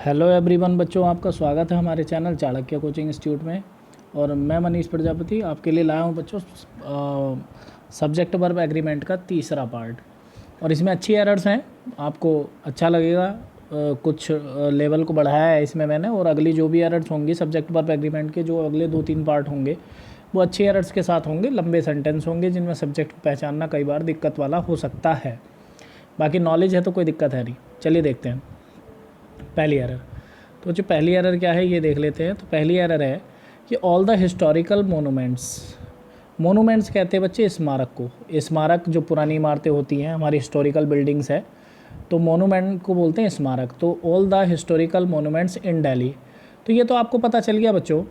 Hello everyone बच्चों, आपका स्वागत है हमारे चैनल चाणक्य कोचिंग इंस्टीट्यूट में। और मैं मनीष प्रजापति आपके लिए लाया हूँ बच्चों सब्जेक्ट वर्ब एग्रीमेंट का तीसरा पार्ट। और इसमें अच्छी एरर्स हैं, आपको अच्छा लगेगा। कुछ लेवल को बढ़ाया है इसमें मैंने, और अगली जो भी एरर्स होंगी सब्जेक्ट वर्ब एग्रीमेंट के जो अगले 2-3 पार्ट होंगे वो अच्छी एरर्स के साथ होंगे। लंबे सेंटेंस होंगे जिनमें सब्जेक्ट को पहचानना कई बार दिक्कत वाला हो सकता है। बाकी नॉलेज है तो कोई दिक्कत है नहीं। चलिए देखते हैं पहली एरर। तो जो पहली एरर क्या है ये देख लेते हैं। तो पहली एरर है कि ऑल द हिस्टोरिकल मोनूमेंट्स कहते हैं बच्चे स्मारक को। स्मारक जो पुरानी इमारतें होती हैं, हमारी हिस्टोरिकल बिल्डिंग्स है, तो मोनूमेंट को बोलते हैं स्मारक। तो ऑल द हिस्टोरिकल मोनूमेंट्स इन दिल्ली। तो ये तो आपको पता चल गया बच्चों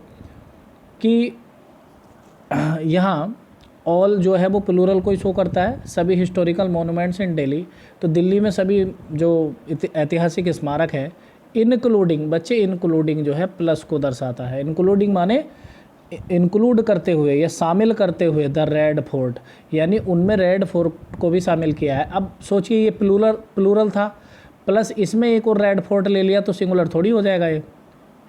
कि यहाँ ऑल जो है वो प्लूरल को ही शो करता है, सभी हिस्टोरिकल मोनूमेंट्स इन दिल्ली। तो दिल्ली में सभी जो ऐतिहासिक स्मारक है, इनक्लूडिंग बच्चे, इनक्लूडिंग जो है प्लस को दर्शाता है। इनक्लूडिंग माने इंक्लूड करते हुए या शामिल करते हुए द रेड फोर्ट, यानी उनमें रेड फोर्ट को भी शामिल किया है। अब सोचिए ये प्लूरल था, प्लस इसमें एक और रेड फोर्ट ले लिया तो सिंगुलर थोड़ी हो जाएगा ये,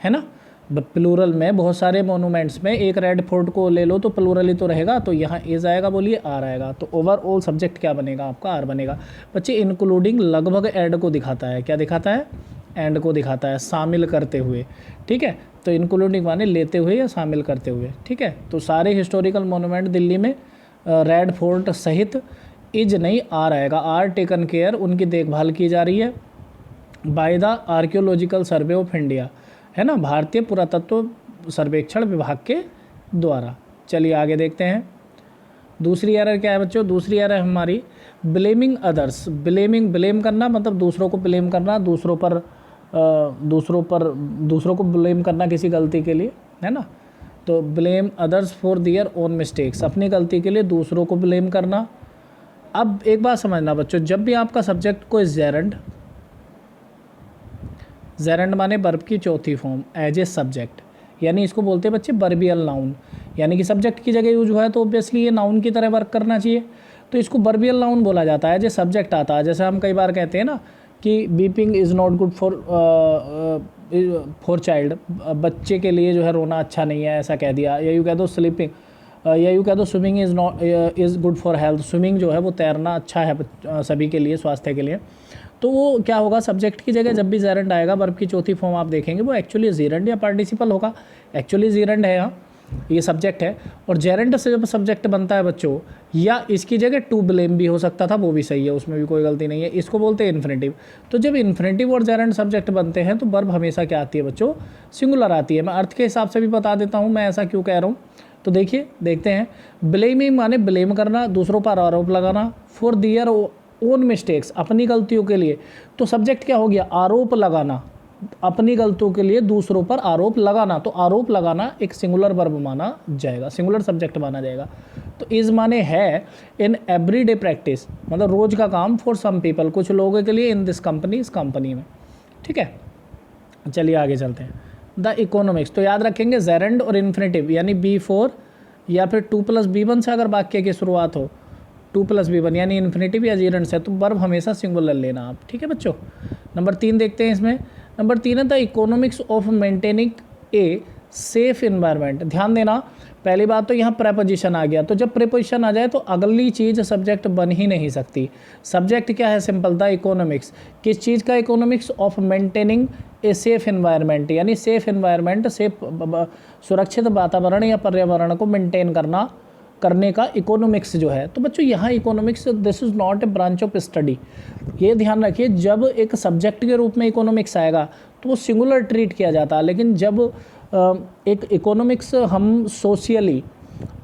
है ना। प्लूरल में बहुत सारे मोनूमेंट्स में एक रेड फोर्ट को ले लो तो प्लूरल ही तो रहेगा। तो यहाँ एज आएगा, बोलिए आर आएगा। तो ओवरऑल सब्जेक्ट क्या बनेगा आपका, आर बनेगा। बच्चे इंक्लूडिंग लगभग एंड को दिखाता है। क्या दिखाता है? एंड को दिखाता है, शामिल करते हुए। ठीक है, तो इंक्लूडिंग माने लेते हुए या शामिल करते हुए। ठीक है, तो सारे हिस्टोरिकल मोनूमेंट दिल्ली में रेड फोर्ट सहित इज नहीं आर आएगा। आर टेकन केयर, उनकी देखभाल की जा रही है by the archaeological survey of India, है ना, भारतीय पुरातत्व सर्वेक्षण विभाग के द्वारा। चलिए आगे देखते हैं। दूसरी एरर क्या है बच्चों? दूसरी एरर हमारी ब्लेमिंग अदर्स। ब्लेम करना मतलब दूसरों को ब्लेम करना, दूसरों को ब्लेम करना किसी गलती के लिए, है ना। तो blame others for their own mistakes, अपनी गलती के लिए दूसरों को ब्लेम करना। अब एक बात समझना बच्चों, जब भी आपका सब्जेक्ट कोई जेरंड माने वर्ब की चौथी फॉर्म एज ए सब्जेक्ट, यानी इसको बोलते हैं बच्चे वर्बियल नाउन, यानी कि सब्जेक्ट की जगह यूज हुआ है तो ऑब्वियसली ये नाउन की तरह वर्क करना चाहिए। तो इसको वर्बियल नाउन बोला जाता है, एज ए सब्जेक्ट आता है। जैसे हम कई बार कहते हैं ना कि weeping is not good for child, बच्चे के लिए जो है रोना अच्छा नहीं है, ऐसा कह दिया। या यूँ कह दो स्लीपिंग, या यूँ कह दो swimming is good for health, swimming जो है वो तैरना अच्छा है सभी के लिए, स्वास्थ्य के लिए। तो वो क्या होगा, सब्जेक्ट की जगह जब भी जेरंड आएगा, वर्ब की चौथी फॉर्म आप देखेंगे वो एक्चुअली जेरंड या पार्टिसिपल होगा। एक्चुअली जेरंड है, यहाँ ये सब्जेक्ट है। और जेरंड से जब सब्जेक्ट बनता है बच्चों, या इसकी जगह टू ब्लेम भी हो सकता था, वो भी सही है, उसमें भी कोई गलती नहीं है। इसको बोलते हैं इन्फिनेटिव। तो जब इन्फिनेटिव और जेरंड सब्जेक्ट बनते हैं तो वर्ब हमेशा क्या आती है बच्चों? सिंगुलर आती है। मैं अर्थ के हिसाब से भी बता देता हूँ मैं ऐसा क्यों कह रहा हूँ। तो देखिए, देखते हैं। ब्लेमिंग माने ब्लेम करना, दूसरों पर आरोप लगाना। फॉर दियर ओन मिस्टेक्स, अपनी गलतियों के लिए। तो सब्जेक्ट क्या हो गया? आरोप लगाना, अपनी गलतियों के लिए दूसरों पर आरोप लगाना। तो आरोप लगाना एक सिंगुलर वर्ब माना जाएगा, सिंगुलर सब्जेक्ट माना जाएगा। तो इज माने है इन एवरीडे प्रैक्टिस, मतलब रोज का काम। फॉर सम पीपल, कुछ लोगों के लिए। इन दिस कंपनी, इस कंपनी में। ठीक है, चलिए आगे चलते हैं। द इकोनॉमिक्स, तो याद रखेंगे जेरंड और इन्फिनेटिव, यानी B4 या फिर 2+B1 से अगर वाक्य की शुरुआत हो, 2+B1 यानी इन्फिनेटिव या जेरंड से, तो वर्ब हमेशा सिंगुलर लेना आप। ठीक है बच्चों। नंबर 3 देखते हैं इसमें। नंबर 3 है the economics of maintaining a safe environment. ध्यान देना, पहली बात तो यहाँ प्रेपोजिशन आ गया। तो जब प्रेपोजिशन आ जाए तो अगली चीज़ सब्जेक्ट बन ही नहीं सकती। सब्जेक्ट क्या है? Simple, the economics. किस चीज़ का? Economics of maintaining a safe environment, यानी सेफ इन्वायरमेंट, सेफ सुरक्षित वातावरण या पर्यावरण को मेंटेन करने का इकोनॉमिक्स जो है। तो बच्चों यहाँ economics, this is not a branch of study. ये ध्यान रखिए, जब एक सब्जेक्ट के रूप में इकोनॉमिक्स आएगा तो वो सिंगुलर ट्रीट किया जाता है। लेकिन जब एक इकोनॉमिक्स हम सोशियली,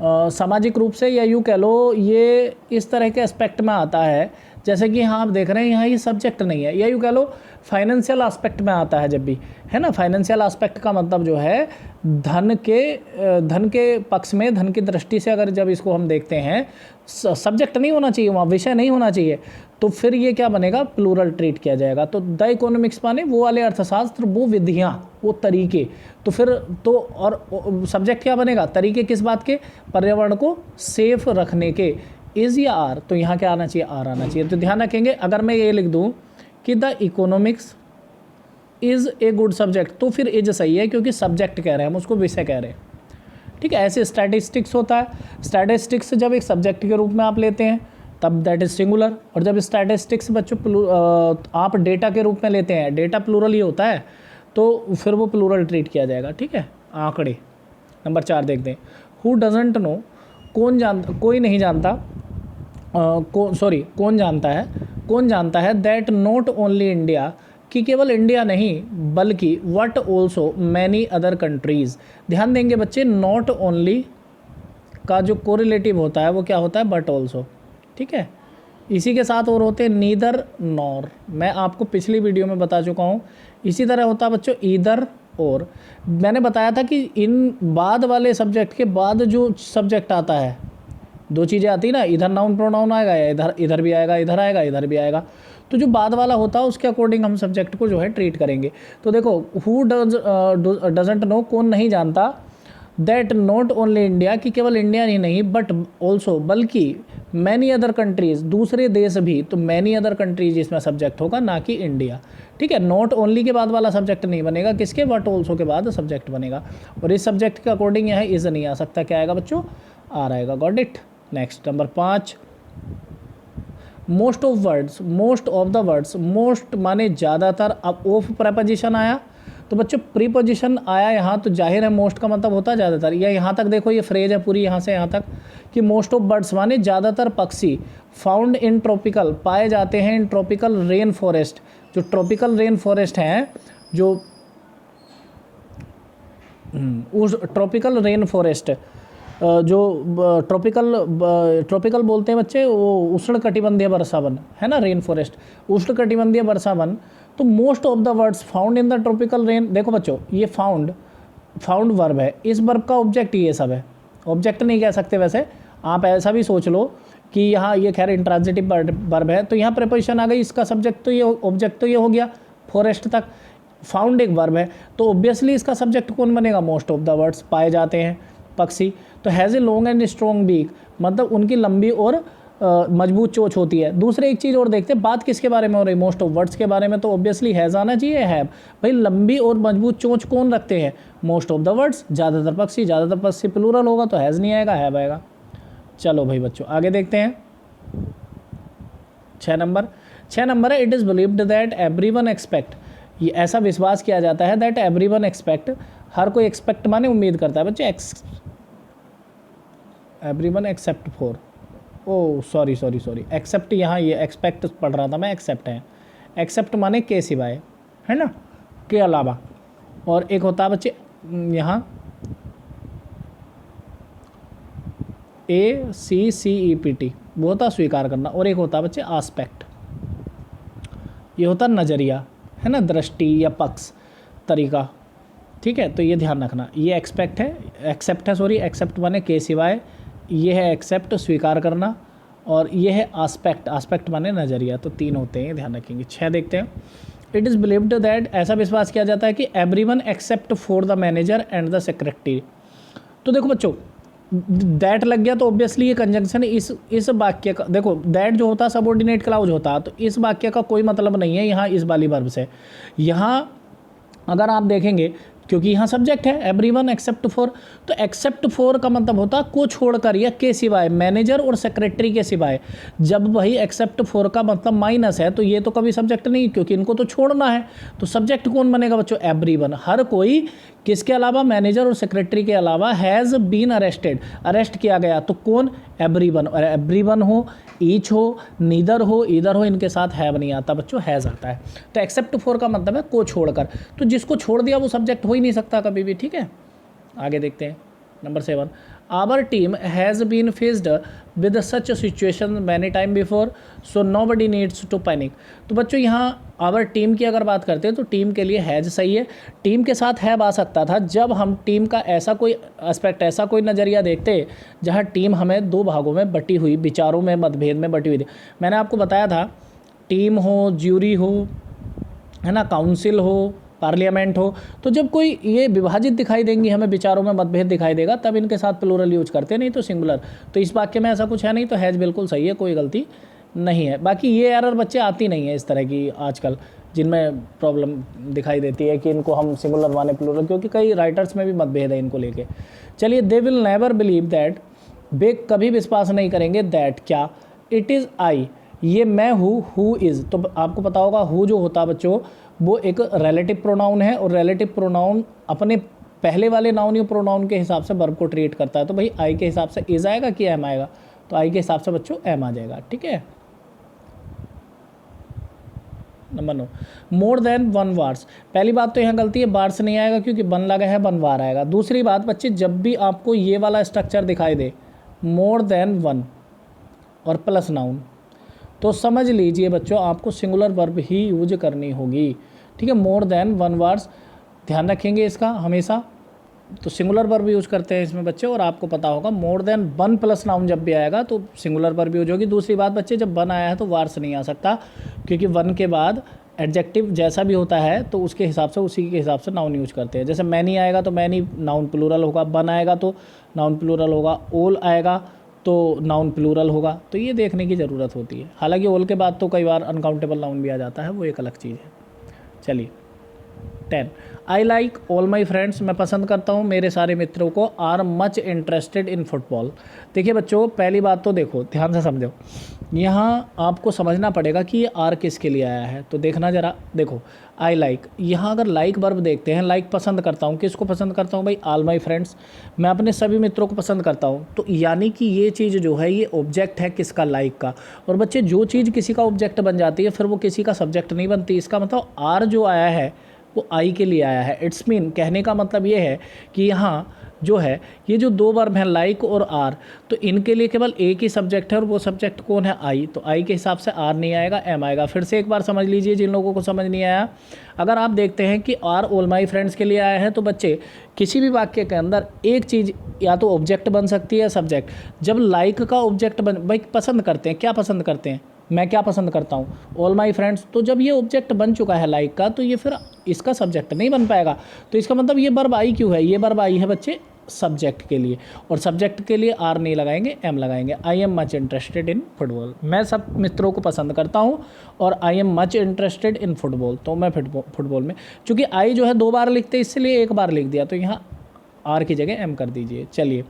सामाजिक रूप से, या यूँ कह लो ये इस तरह के एस्पेक्ट में आता है, जैसे कि यहाँ आप देख रहे हैं यहाँ ये सब्जेक्ट नहीं है, या यूँ कह लो फाइनेंशियल एस्पेक्ट में आता है जब भी, है ना। फाइनेंशियल एस्पेक्ट का मतलब जो है धन के पक्ष में, धन की दृष्टि से अगर जब इसको हम देखते हैं, सब्जेक्ट नहीं होना चाहिए वहाँ, विषय नहीं होना चाहिए, तो फिर ये क्या बनेगा? प्लूरल ट्रीट किया जाएगा। तो द इकोनॉमिक्स माने वो वाले अर्थशास्त्र, वो विधियाँ, वो तरीके। तो फिर तो और सब्जेक्ट क्या बनेगा? तरीके किस बात के? पर्यावरण को सेफ रखने के। इज या आर, तो यहाँ क्या आना चाहिए? आर आना चाहिए। तो ध्यान रखेंगे, अगर मैं ये लिख दूँ कि the economics is a good subject, तो फिर इज सही है क्योंकि सब्जेक्ट कह रहे हैं हम, उसको विषय कह रहे हैं। ठीक है, ऐसे स्टैटिस्टिक्स होता है। स्टैटिस्टिक्स जब एक सब्जेक्ट के रूप में आप लेते हैं तब दैट इज सिंगुलर, और जब स्टैटिस्टिक्स बच्चों आप डेटा के रूप में लेते हैं, डेटा प्लूरल ही होता है, तो फिर वो प्लूरल ट्रीट किया जाएगा। ठीक है, आंकड़े। नंबर 4 देखते हैं, हु डजेंट नो, कोई नहीं जानता, कौन जानता है दैट नॉट ओनली इंडिया, कि केवल इंडिया नहीं बल्कि what also many other countries. ध्यान देंगे बच्चे, नॉट ओनली का जो कोरिलेटिव होता है वो क्या होता है, बट ऑल्सो। ठीक है, इसी के साथ और होते हैं नीदर नॉर, मैं आपको पिछली वीडियो में बता चुका हूँ। इसी तरह होता है बच्चों ईदर और, मैंने बताया था कि इन बाद वाले सब्जेक्ट के बाद जो सब्जेक्ट आता है, दो चीज़ें आती ना, इधर नाउन प्रोनाउन आएगा या इधर भी आएगा, इधर आएगा इधर भी आएगा, तो जो बाद वाला होता है उसके अकॉर्डिंग हम सब्जेक्ट को जो है ट्रीट करेंगे। तो देखो, हु डजंट नो, कौन नहीं जानता, दैट नॉट ओनली इंडिया, कि केवल इंडिया ही नहीं बट ऑल्सो बल्कि मैनी अदर कंट्रीज़, दूसरे देश भी, तो मैनी अदर कंट्रीज इसमें सब्जेक्ट होगा, ना कि इंडिया। ठीक है, नॉट ओनली के बाद वाला सब्जेक्ट नहीं बनेगा, किसके, बट ऑल्सो के बाद सब्जेक्ट बनेगा, और इस सब्जेक्ट के अकॉर्डिंग यहाँ इज नहीं आ सकता, क्या आएगा बच्चों, आर आएगा। Got it. Next number 5, most of the words, most माने ज़्यादातर, अब ऑफ प्रपोजिशन आया तो बच्चों प्रीपोजिशन आया यहाँ, तो जाहिर है मोस्ट का मतलब होता है ज़्यादातर, या यहाँ तक देखो ये फ्रेज है पूरी यहाँ से यहाँ तक कि मोस्ट ऑफ बर्ड्स माने ज़्यादातर पक्षी, फाउंड इन ट्रॉपिकल, पाए जाते हैं इन ट्रॉपिकल रेन फॉरेस्ट, जो ट्रॉपिकल रेन फॉरेस्ट हैं, जो उस ट्रॉपिकल रेन फॉरेस्ट जो ट्रॉपिकल बोलते हैं बच्चे, वो उष्ण कटिबंधीय वर्षा वन है ना, रेन फॉरेस्ट, उष्ण कटिबंधीय वर्षा वन। तो most of the words found in the tropical rain, देखो बच्चों ये फाउंड वर्ब है, इस वर्ब का ऑब्जेक्ट ये सब है, ऑब्जेक्ट नहीं कह सकते वैसे, आप ऐसा भी सोच लो कि यहाँ ये खैर इंट्रांजिटिव वर्ब है, तो यहाँ प्रीपोजिशन आ गई, इसका सब्जेक्ट तो ये, ऑब्जेक्ट तो ये हो गया फॉरेस्ट तक, फाउंड एक वर्ब है, तो ऑब्वियसली इसका सब्जेक्ट कौन बनेगा, मोस्ट ऑफ द वर्ड्स, पाए जाते हैं पक्षी। तो has a long and strong beak, मतलब उनकी लंबी और मजबूत चोंच होती है। दूसरे एक चीज़ और देखते हैं, बात किसके बारे में हो रही, मोस्ट ऑफ वर्ड्स के बारे में, तो ऑब्वियसली हैज़ आना चाहिए, हैव। भाई लंबी और मजबूत चोंच कौन रखते हैं, मोस्ट ऑफ द वर्ड्स, ज़्यादातर पक्षी प्लूरल होगा तो हैज़ नहीं आएगा, हैव आएगा। चलो भाई बच्चों आगे देखते हैं। 6 नंबर है, it is believed that everyone expect, ये ऐसा विश्वास किया जाता है, दैट एवरीवन एक्सपेक्ट, हर कोई एक्सपेक्ट माने उम्मीद करता है बच्चे, everyone except for, oh sorry except, यहाँ ये एक्सपेक्ट पढ़ रहा था मैं, एक्सेप्ट है, एक्सेप्ट माने के सिवाय, है ना, के अलावा। और एक होता है बच्चे यहाँ ACCEPT, वो होता स्वीकार करना, और एक होता है बच्चे आस्पेक्ट, ये होता नज़रिया, है ना, दृष्टि या पक्ष, तरीका। ठीक है, तो ये ध्यान रखना, ये एक्सेप्ट है, एक्सेप्ट माने के सिवाय, ये है एक्सेप्ट स्वीकार करना, और ये है आस्पेक्ट माने नज़रिया, तो 3 होते हैं, ध्यान रखेंगे। 6 देखते हैं, इट इज़ बिलीव्ड दैट, ऐसा विश्वास किया जाता है कि everyone except for the manager and the secretary. तो देखो बच्चों दैट लग गया तो ऑब्वियसली ये कंजंक्शन इस वाक्य का, देखो दैट जो होता है सबऑर्डिनेट क्लाउज होता है, तो इस वाक्य का कोई मतलब नहीं है यहाँ इस वाली वर्ब से। यहाँ अगर आप देखेंगे, क्योंकि यहाँ सब्जेक्ट है एवरीवन एक्सेप्ट फॉर, तो एक्सेप्ट फॉर का मतलब होता है को छोड़कर या के सिवाय, मैनेजर और सेक्रेटरी के सिवाय। जब वही एक्सेप्ट फॉर का मतलब माइनस है तो ये तो कभी सब्जेक्ट नहीं, क्योंकि इनको तो छोड़ना है, तो सब्जेक्ट कौन बनेगा बच्चों, एवरीवन, हर कोई, किसके अलावा, मैनेजर और सेक्रेटरी के अलावा, हैज़ बीन अरेस्टेड, अरेस्ट किया गया, तो कौन, एवरीवन, और एवरीवन हो, ईच हो, नीदर हो, ईदर हो, इनके साथ हैव नहीं आता बच्चों, हैज़ आता है। तो एक्सेप्ट फॉर का मतलब है को छोड़कर, तो जिसको छोड़ दिया वो सब्जेक्ट हो ही नहीं सकता कभी भी। ठीक है, आगे देखते हैं। Number 7, our team has been faced with such situation many time before, so nobody needs to panic. तो बच्चों यहाँ आवर टीम की अगर बात करते हैं तो टीम के लिए हैज़ सही है, टीम के साथ हैव आ सकता था जब हम टीम का ऐसा कोई एस्पेक्ट, ऐसा कोई नज़रिया देखते जहाँ टीम हमें 2 भागों में बटी हुई, विचारों में मतभेद में बटी हुई थी। मैंने आपको बताया था टीम हो, ज्यूरी हो, है ना, काउंसिल हो, पार्लियामेंट हो, तो जब कोई ये विभाजित दिखाई देंगी, हमें विचारों में मतभेद दिखाई देगा, तब इनके साथ प्लूरल यूज करते, नहीं तो सिंगुलर। तो इस वाक्य में ऐसा कुछ है नहीं, तो हैज़ बिल्कुल सही है, कोई गलती नहीं है। बाकी ये एरर बच्चे आती नहीं है इस तरह की आजकल, जिनमें प्रॉब्लम दिखाई देती है कि इनको हम सिंगुलर माने प्लूरल, क्योंकि कई राइटर्स में भी मतभेद है इनको लेके। चलिए, they will never believe that, वे कभी विश्वास नहीं करेंगे, दैट क्या, इट इज़ आई, ये मैं हूँ, हु इज़। तो आपको पता होगा हु जो होता है बच्चों वो एक रिलेटिव प्रोनाउन है, और रिलेटिव प्रोनाउन अपने पहले वाले नाउन या प्रोनाउन के हिसाब से वर्ब को ट्रीट करता है। तो भाई आई के हिसाब से इज आएगा कि एम आएगा, तो आई के हिसाब से बच्चों एम आ जाएगा। ठीक है, number 9, more than one wars. पहली बात तो यहाँ गलती है, बार्स नहीं आएगा क्योंकि बन लगा है, बन वार आएगा। दूसरी बात बच्चे, जब भी आपको ये वाला स्ट्रक्चर दिखाई दे मोर देन वन और प्लस नाउन, तो समझ लीजिए बच्चों आपको सिंगुलर वर्ब ही यूज करनी होगी। ठीक है, मोर देन वन वार्स, ध्यान रखेंगे इसका हमेशा। तो सिंगुलर वर्ब यूज करते हैं इसमें बच्चे, और आपको पता होगा more than one plus noun जब भी आएगा तो सिंगुलर वर्ब यूज होगी। दूसरी बात बच्चे, जब वन आया है तो वार्स नहीं आ सकता, क्योंकि वन के बाद एडजेक्टिव जैसा भी होता है तो उसके हिसाब से, उसी के हिसाब से नाउन यूज करते हैं। जैसे मैनी आएगा तो मैनी नाउन प्लूरल होगा, वन आएगा तो नाउन प्लूरल होगा, ओल आएगा तो नाउन प्लूरल होगा। तो ये देखने की ज़रूरत होती है। हालांकि ओल के बाद तो कई बार अनकाउंटेबल नाउन भी आ जाता है, वो एक अलग चीज़ है। चलिए 10, I like all my friends, मैं पसंद करता हूँ मेरे सारे मित्रों को, are much interested in football. देखिए बच्चों, पहली बात तो देखो, ध्यान से समझो, यहाँ आपको समझना पड़ेगा कि ये आर किसके लिए आया है। तो देखना जरा, देखो आई लाइक, यहाँ अगर लाइक वर्ब देखते हैं, लाइक पसंद करता हूँ, किसको पसंद करता हूँ भाई, ऑल माई फ्रेंड्स, मैं अपने सभी मित्रों को पसंद करता हूँ। तो यानी कि ये चीज़ जो है ये ऑब्जेक्ट है किसका, लाइक का। और बच्चे जो चीज़ किसी का ऑब्जेक्ट बन जाती है फिर वो किसी का सब्जेक्ट नहीं बनती। इसका मतलब आर जो आया है वो आई के लिए आया है। इट्स मीन, कहने का मतलब ये है कि यहाँ जो है ये जो दो वर्ब हैं लाइक और आर, तो इनके लिए केवल एक ही सब्जेक्ट है, और वो सब्जेक्ट कौन है, आई। तो आई के हिसाब से आर नहीं आएगा, एम आएगा। फिर से एक बार समझ लीजिए जिन लोगों को समझ नहीं आया, अगर आप देखते हैं कि आर ऑल माई फ्रेंड्स के लिए आया है, तो बच्चे किसी भी वाक्य के अंदर एक चीज़ या तो ऑब्जेक्ट बन सकती है, सब्जेक्ट। जब लाइक का ऑब्जेक्ट बन, भाई पसंद करते हैं, क्या पसंद करते हैं, मैं क्या पसंद करता हूँ, ऑल माई फ्रेंड्स, तो जब ये ऑब्जेक्ट बन चुका है लाइक का, तो ये फिर इसका सब्जेक्ट नहीं बन पाएगा। तो इसका मतलब ये वर्ब आई क्यों है, ये वर्ब आई है बच्चे सब्जेक्ट के लिए, और सब्जेक्ट के लिए आर नहीं लगाएंगे, एम लगाएंगे। I am much interested in football, मैं सब मित्रों को पसंद करता हूँ, और I am much interested in football, तो मैं फुटबॉल में, चूँकि आई जो है 2 बार लिखते इसलिए 1 बार लिख दिया, तो यहाँ आर की जगह एम कर दीजिए। चलिए,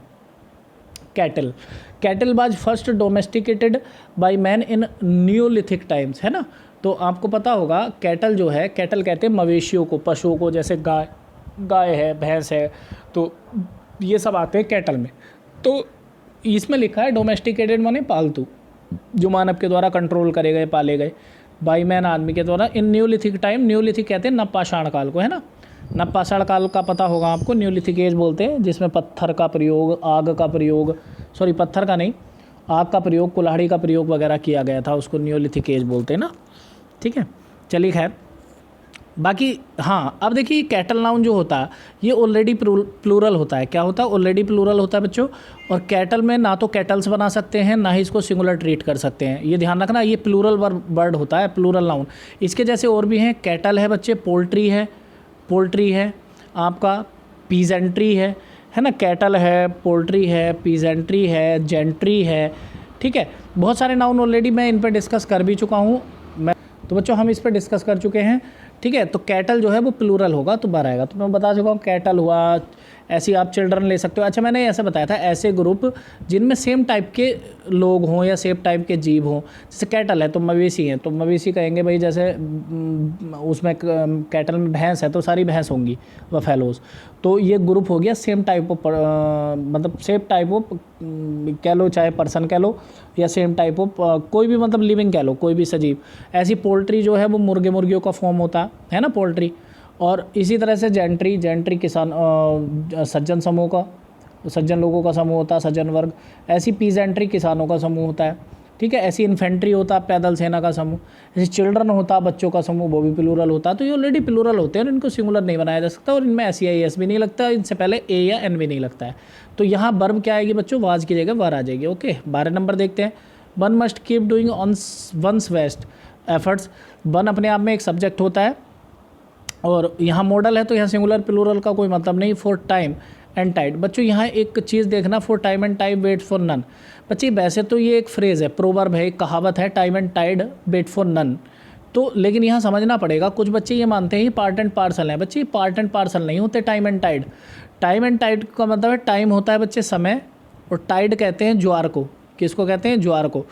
cattle, cattle was first domesticated by man in Neolithic times, है ना। तो आपको पता होगा कैटल जो है, कैटल कहते हैं मवेशियों को, पशुओं को, जैसे गाय है, भैंस है, तो ये सब आते हैं कैटल में। तो इसमें लिखा है डोमेस्टिकेटेड माने पालतू, जो मानव के द्वारा कंट्रोल करे गए, पाले गए, बाय मैन आदमी के द्वारा, इन न्यूलिथिक टाइम, न्यूलिथिक कहते हैं नवपाषाण काल को, है ना। नवपाषाण काल का पता होगा आपको, न्यूलिथिक एज बोलते हैं, जिसमें पत्थर का प्रयोग, आग का प्रयोग, सॉरी पत्थर का नहीं, आग का प्रयोग, कुल्हाड़ी का प्रयोग वगैरह किया गया था, उसको न्यूलिथिक एज बोलते हैं ना। ठीक है, चलिए खैर, बाकी हाँ, अब देखिए कैटल नाउन जो होता है ये ऑलरेडी प्लूरल होता है। क्या होता है, ऑलरेडी प्लूरल होता है बच्चों। और कैटल में ना तो कैटल्स बना सकते हैं, ना ही इसको सिंगुलर ट्रीट कर सकते हैं, ये ध्यान रखना। ये प्लूरल वर्ड होता है, प्लूरल नाउन। इसके जैसे और भी हैं, कैटल है बच्चे, पोल्ट्री है आपका, पीजेंट्री है ना। कैटल है, पोल्ट्री है, पीजेंट्री है, जेंट्री है। ठीक है, बहुत सारे नाउन ऑलरेडी मैं इन पर डिस्कस कर भी चुका हूँ तो बच्चों हम इस पर डिस्कस कर चुके हैं। ठीक है, तो कैटल जो है वो प्लूरल होगा तो बार आएगा। तो मैं बता चुका हूँ, कैटल हुआ, ऐसी आप चिल्ड्रन ले सकते हो। अच्छा, मैंने ऐसे बताया था, ऐसे ग्रुप जिनमें सेम टाइप के लोग हों या सेम टाइप के जीव हों। जैसे कैटल है तो मवेशी हैं, तो मवेशी कहेंगे भाई, जैसे उसमें कैटल में भैंस है तो सारी भैंस होंगी, बफेलोज। तो ये ग्रुप हो गया सेम टाइप ऑफ, मतलब सेम टाइप ऑफ कह लो, चाहे पर्सन कह लो, या सेम टाइप ऑफ कोई भी, मतलब लिविंग कह लो, कोई भी सजीव। ऐसी पोल्ट्री जो है वो मुर्गियों का फॉर्म होता है ना, पोल्ट्री। और इसी तरह से जेंट्री किसान, सज्जन समूह का, सज्जन लोगों का समूह होता है, सज्जन वर्ग। ऐसी पीजेंट्री किसानों का समूह होता है। ठीक है, ऐसी इन्फेंट्री होता है, पैदल सेना का समूह। ऐसे चिल्ड्रन होता है, बच्चों का समूह, वो भी प्लूरल होता है। तो ये ऑलरेडी प्लूरल होते हैं और इनको सिंगुलर नहीं बनाया जा सकता, और इनमें SEIS भी नहीं लगता, इनसे पहले A या N भी नहीं लगता है। तो यहाँ वर्ब क्या आएगी बच्चों, वाज की जगह वर आ जाएगी। ओके, 12 नंबर देखते हैं। One must keep doing on one's best efforts. One अपने आप में एक सब्जेक्ट होता है, और यहाँ मॉडल है तो यहाँ सिंगुलर प्लूरल का कोई मतलब नहीं। फॉर टाइम एंड टाइड, बच्चों यहाँ एक चीज़ देखना, for time and tide wait for none. बच्चे वैसे तो ये एक फ्रेज़ है, प्रोवर्ब है, एक कहावत है, time and tide wait for none. तो लेकिन यहाँ समझना पड़ेगा, कुछ बच्चे ये मानते हैं ये पार्ट एंड पार्सल है। बच्चे पार्ट एंड पार्सल नहीं होते time and tide. Time and tide का मतलब है, टाइम होता है बच्चे समय, और टाइड कहते हैं ज्वार को। किसको कहते हैं? ज्वार को।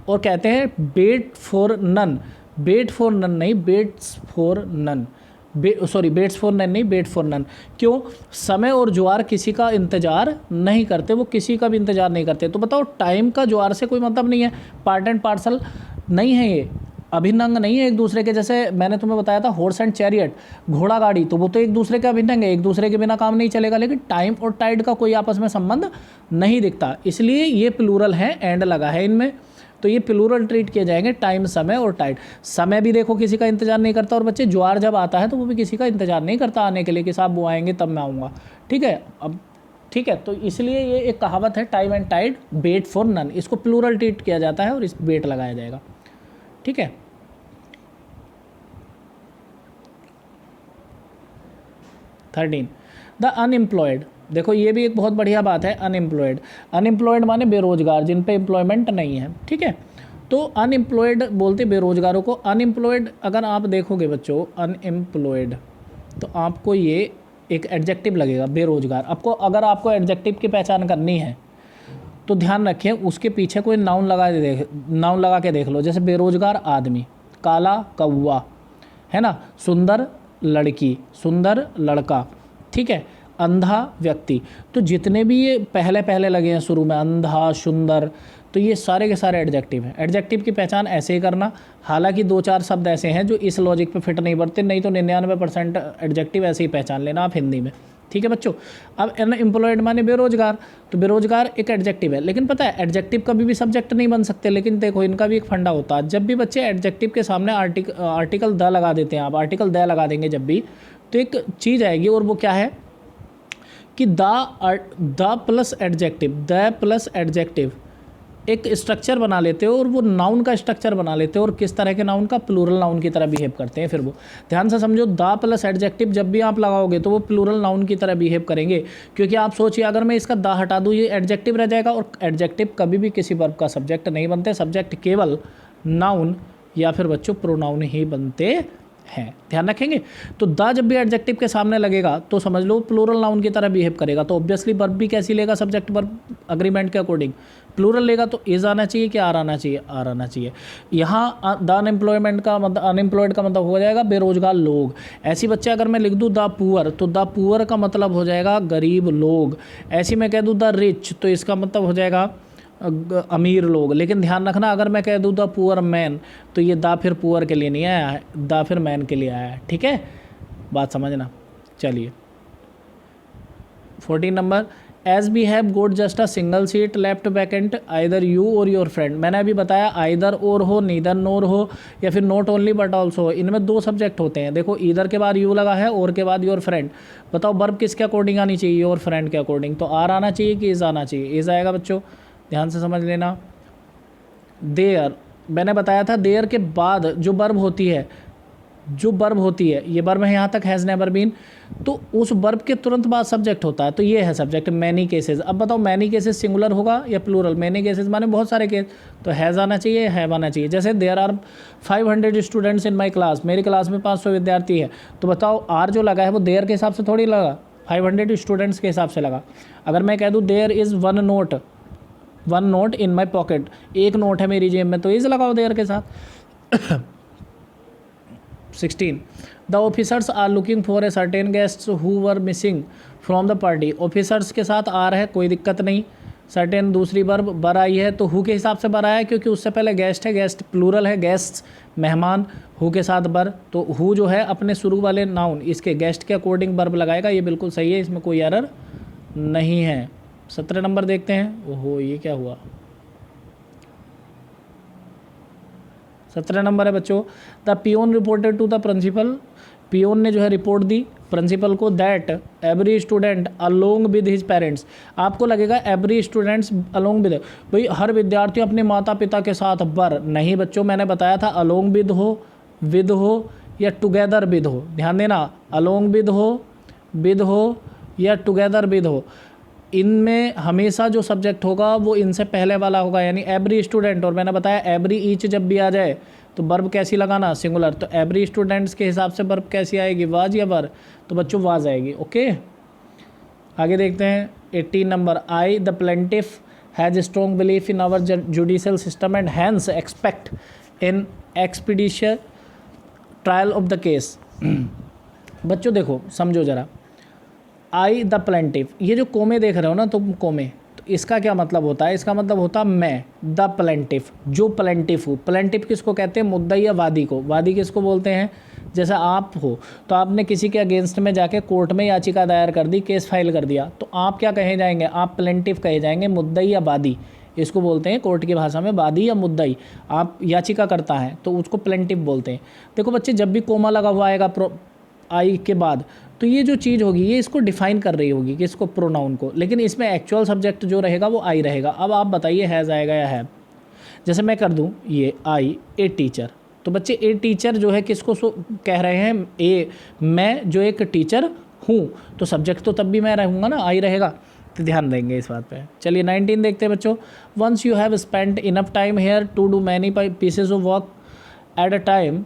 और कहते हैं bet for none, bet for none नहीं, bets for none, bets for none नहीं, बेट फॉर नन। क्यों? समय और ज्वार किसी का इंतजार नहीं करते, वो किसी का भी इंतजार नहीं करते। तो बताओ, टाइम का ज्वार से कोई मतलब नहीं है, पार्ट एंड पार्सल नहीं है, ये अभिन्न अंग नहीं है एक दूसरे के। जैसे मैंने तुम्हें बताया था हॉर्स एंड चैरियट, घोड़ा गाड़ी, तो वो तो एक दूसरे के अभिन्न अंग है, एक दूसरे के बिना काम नहीं चलेगा। लेकिन टाइम और टाइड का कोई आपस में संबंध नहीं दिखता, इसलिए ये प्लूरल है, एंड लगा है इनमें, तो ये प्लूरल ट्रीट किए जाएंगे, टाइम, समय और टाइड। समय भी देखो किसी का इंतजार नहीं करता, और बच्चे ज्वार जब आता है तो वो भी किसी का इंतजार नहीं करता आने के लिए कि साहब वो आएंगे तब मैं आऊँगा। ठीक है, अब ठीक है, तो इसलिए ये एक कहावत है, time and tide wait for none, इसको प्लूरल ट्रीट किया जाता है और इस बेट लगाया जाएगा। ठीक है, 13 द अनएम्प्लॉयड। देखो ये भी एक बहुत बढ़िया बात है, अनएम्प्लॉयड। अनएम्प्लॉयड माने बेरोजगार, जिन पे एम्प्लॉयमेंट नहीं है। ठीक है, तो अनएम्प्लॉयड बोलते बेरोजगारों को। अनएम्प्लॉयड अगर आप देखोगे बच्चों, अनएम्प्लॉयड, तो आपको ये एक एडजेक्टिव लगेगा, बेरोजगार। आपको अगर आपको एडजेक्टिव की पहचान करनी है तो ध्यान रखें, उसके पीछे कोई नाउन लगा के देख लो। जैसे बेरोजगार आदमी, काला कौवा, है ना, सुंदर लड़की, सुंदर लड़का, ठीक है, अंधा व्यक्ति। तो जितने भी ये पहले लगे हैं शुरू में, अंधा, सुंदर, तो ये सारे के सारे एडजेक्टिव हैं। एडजेक्टिव की पहचान ऐसे ही करना। हालांकि 2-4 शब्द ऐसे हैं जो इस लॉजिक पे फिट नहीं बैठते, नहीं तो 99% एडजेक्टिव ऐसे ही पहचान लेना आप हिंदी में। ठीक है बच्चों, अब अनएम्प्लॉयड माने बेरोजगार, तो बेरोजगार एक एडजेक्टिव है। लेकिन पता है एडजेक्टिव कभी भी सब्जेक्ट नहीं बन सकते। लेकिन देखो इनका भी एक फंडा होता है, जब भी बच्चे एडजेक्टिव के सामने आर्टिकल द लगा देते हैं, आप आर्टिकल द लगा देंगे जब भी, तो एक चीज़ आएगी, और वो क्या है कि द प्लस एडजेक्टिव एक स्ट्रक्चर बना लेते हो, और वो नाउन का स्ट्रक्चर बना लेते हो, और किस तरह के नाउन का? प्लूरल नाउन की तरह बिहेव करते हैं। फिर वो ध्यान से समझो, द प्लस एडजेक्टिव जब भी आप लगाओगे तो वो प्लूरल नाउन की तरह बिहेव करेंगे। क्योंकि आप सोचिए, अगर मैं इसका द हटा दूँ, ये एडजेक्टिव रह जाएगा, और एडजेक्टिव कभी भी किसी वर्ब का सब्जेक्ट नहीं बनते। सब्जेक्ट केवल नाउन या फिर बच्चों प्रोनाउन ही बनते हैं, ध्यान रखेंगे। तो द जब भी एडजेक्टिव के सामने लगेगा तो समझ लो प्लूरल नाउन की तरह बिहेव करेगा। तो ऑब्वियसली वर्ब भी कैसी लेगा? सब्जेक्ट वर्ब अग्रीमेंट के अकॉर्डिंग प्लूरल लेगा। तो इज आना चाहिए कि आर आना चाहिए? आर आना चाहिए। यहाँ द अनएम्प्लॉयमेंट का मतलब, अनएम्प्लॉयड का मतलब हो जाएगा बेरोजगार लोग। ऐसी बच्चे अगर मैं लिख दूँ द पुअर, तो द पुअर का मतलब हो जाएगा गरीब लोग। ऐसी मैं कह दूँ द रिच, तो इसका मतलब हो जाएगा अमीर लोग। लेकिन ध्यान रखना, अगर मैं कह दूँ द पुअर मैन, तो ये द फिर पुअर के लिए नहीं आया है, द फिर मैन के लिए आया है। ठीक है, बात समझना। चलिए 14 number, as we have got just a single seat left vacant either you or your friend. मैंने अभी बताया आइदर और हो, नीदर नोर हो, या फिर नॉट ओनली बट ऑल्सो हो। इनमें 2 सब्जेक्ट होते हैं। देखो ईदर के बाद यू लगा है, और के बाद योर फ्रेंड। बताओ वर्ब किसके अकॉर्डिंग आनी चाहिए? योर फ्रेंड के अकॉर्डिंग। तो आर आना चाहिए कि इज आना चाहिए? इज आएगा बच्चों, ध्यान से समझ लेना। देयर, मैंने बताया था देयर के बाद जो वर्ब होती है, ये वर्ब है यहाँ तक, हैज़ नेवर बीन, तो उस वर्ब के तुरंत बाद सब्जेक्ट होता है। तो ये है सब्जेक्ट, मैनी केसेस। अब बताओ मैनी केसेस सिंगुलर होगा या प्लूरल? मैनी केसेस माने बहुत सारे केस, तो हैज़ आना चाहिए, हैव आना चाहिए। जैसे there are 500 students in my class, मेरी क्लास में 500 विद्यार्थी है। तो बताओ आर जो लगा है वो देयर के हिसाब से थोड़ी लगा, 500 स्टूडेंट्स के हिसाब से लगा। अगर मैं कह दूँ there is one note in my pocket, एक नोट है मेरी जेब में, तो इज लगाओ देयर के साथ। 16 the officers are looking for a certain guests who were missing from the party. Officers के साथ आर है, कोई दिक्कत नहीं। सर्टेन दूसरी वर्ब बर आई है, तो हु के हिसाब से बर आया है, क्योंकि उससे पहले गेस्ट है, गेस्ट प्लूरल है, गेस्ट्स मेहमान, हु के साथ बर। तो हु जो है अपने शुरू वाले नाउन इसके गेस्ट के अकॉर्डिंग वर्ब लगाएगा। ये बिल्कुल सही है, इसमें कोई एरर नहीं है। 17 नंबर देखते हैं। ओहो ये क्या हुआ? 17 नंबर है बच्चों, the peon reported to the principal. Peon ने जो है रिपोर्ट दी प्रिंसिपल को, that every student along with his parents. आपको लगेगा एवरी स्टूडेंट्स अलोंग विद, भाई हर विद्यार्थी अपने माता पिता के साथ बर नहीं बच्चों, मैंने बताया था अलोंग विद हो या टुगेदर विद हो। ध्यान देना, अलोंग विद हो या टुगेदर विद हो, इनमें हमेशा जो सब्जेक्ट होगा वो इनसे पहले वाला होगा, यानी एवरी स्टूडेंट। और मैंने बताया एवरी ईच जब भी आ जाए तो वर्ब कैसी लगाना, सिंगुलर। तो एवरी स्टूडेंट्स के हिसाब से वर्ब कैसी आएगी, वाज या वर, तो बच्चों वाज आएगी। ओके, आगे देखते हैं 18 number. I the plaintiff has strong belief in our judicial system and hence expect in expedition trial of the case. बच्चों देखो समझो ज़रा, आई द प्लेंटिफ, ये जो कोमे देख रहे हो ना तुम, कोमे, तो इसका क्या मतलब होता है, इसका मतलब होता है मैं, द प्लेंटिफ, जो प्लेंटिफ हूँ। प्लेंटिफ किसको कहते हैं, मुद्दई या वादी को। वादी किसको बोलते हैं, जैसे आप हो तो आपने किसी के अगेंस्ट में जाके कोर्ट में याचिका दायर कर दी, केस फाइल कर दिया, तो आप क्या कहे जाएंगे, आप प्लेंटिफ कहे जाएंगे, मुद्दई या वादी, इसको बोलते हैं कोर्ट की भाषा में वादी या मुद्दई। आप याचिका करता है तो उसको प्लेंटिफ बोलते हैं। देखो बच्चे, जब भी कोमा लगा हुआ आएगा आई के बाद, तो ये जो चीज़ होगी ये इसको डिफाइन कर रही होगी कि इसको, प्रोनाउन को, लेकिन इसमें एक्चुअल सब्जेक्ट जो रहेगा वो आई रहेगा। अब आप बताइए हैज़ आएगा या है। जैसे मैं कर दूं ये आई ए टीचर, तो बच्चे ए टीचर जो है किसको कह रहे हैं, ए, मैं जो एक टीचर हूँ, तो सब्जेक्ट तो तब भी मैं रहूँगा ना, आई रहेगा, तो ध्यान देंगे इस बात पे। चलिए 19 देखते हैं बच्चों। Once you have spend enough time here to do many pieces of work at a time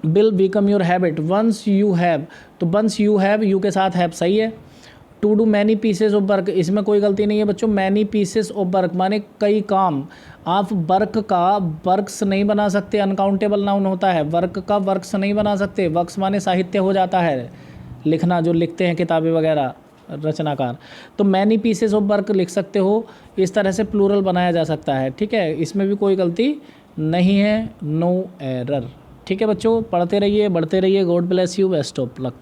will become your habit. Once you have, तो वंस यू हैव, यू के साथ हैव सही है। To do many pieces of work, इसमें कोई गलती नहीं है बच्चों। मैनी पीसेस ऑफ वर्क माने कई काम। आप वर्क का वर्क्स नहीं बना सकते, अनकाउंटेबल नाउन होता है। वर्क का वर्क्स नहीं बना सकते, वर्क्स माने साहित्य हो जाता है, लिखना, जो लिखते हैं किताबें वगैरह रचनाकार। तो मैनी पीसेस ऑफ वर्क लिख सकते हो, इस तरह से प्लूरल बनाया जा सकता है, ठीक है, इसमें भी कोई गलती नहीं है, नो एरर। ठीक है बच्चों, पढ़ते रहिए, बढ़ते रहिए। God bless you, best of luck.